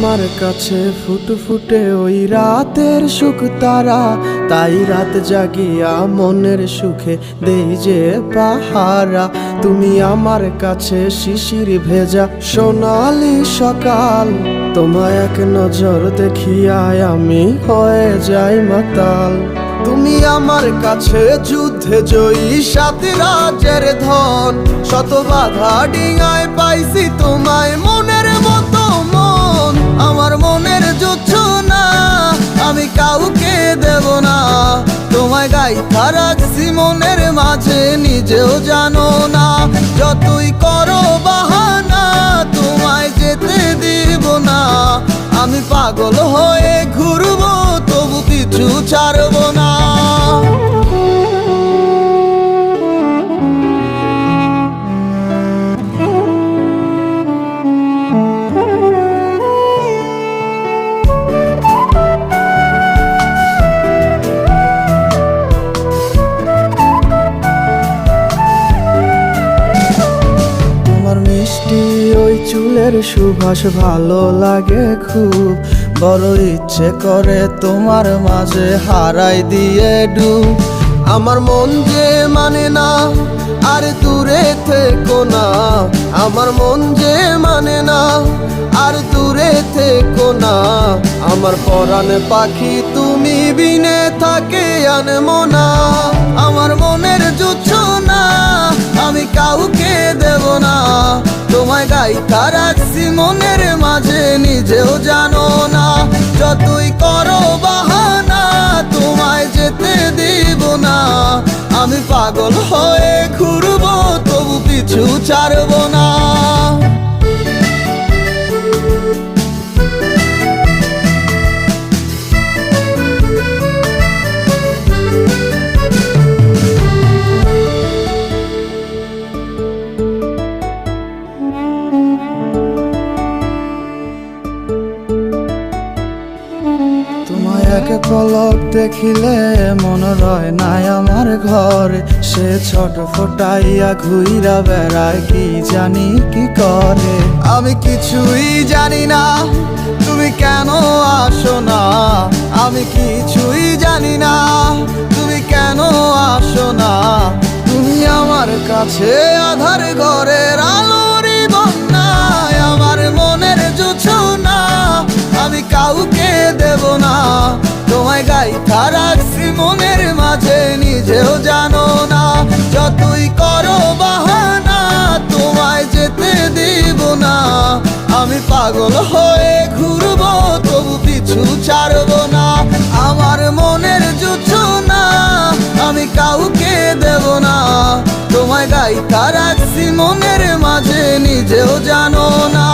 আমার কাছে ফুটফুটে ওই রাতের সুখ তারা, তাই রাত জাগিয়া মনের সুখে দেই যে পাহারা। তুমি আমার কাছে শিশির ভেজা সোনালি সকাল, তোমায় এক নজর দেখিয়ায় আমি হয়ে যাই মাতাল। তুমি আমার কাছে যুদ্ধে জয়ী সাত রাজের ধন, শত বাধা ডিঙায় পাইছি তোমায় মনের মতো মন। আমার মনের জোছনা আমি কাউকে দেব না, তোমায় গাইথা রাখছি মনের মাঝে নিজেও জানো না। যতই করো বাহানা তোমায় যেতে দিব না, আমি পাগল হয়ে ঘুরবো তবু পিছু ছাড়বো না। মিষ্টি ওই চুলের সুবাস ভালো লাগে খুব, বড় ইচ্ছে করে তোমার মাঝে হারাই দিয়ে ডুব। আমার মন যে মানে না আর দূরে থেকো না, আমার মন যে মানে না আর দূরে থেকো না। আমার পরাণ পাখি তুমি বিনে থাকে আনমো না, আমার মনের জোছনা আমি কাউকে দেব না। তোমায় গাইথা রাখছি মনের মাঝে নিজেও জানো না, যতই করো বাহানা তোমায় যেতে দিব না। আমি পাগল হয়ে ঘুরবো তবু পিছু ছাড়বো না। এক পলক দেখিলে মন রয় নাই আমার ঘরে, সে ছোট ফোটাইয়া ঘুইরা বেড়ায় কি জানি কি করে। আমি কিছুই জানি না তুমি কেন আসো না, আমি কিছুই জানি না তুমি কেন আসো না। তুমি আমার কাছে আধার ঘরের আলোরই বন্যায়, আমার মনের জোছনা আমি কাউকে দেব না। তোমায় গাইথা রাখছি মনের মাঝে নিজেও জানো না, যতই করো বাহানা তোমায় যেতে দিব না। আমি পাগল হয়ে ঘুরবো তবু পিছু ছাড়বো না। আমার মনের জোছনা আমি কাউকে দেব না, তোমায় গাইথা রাখছি মনের মাঝে নিজেও জানো না।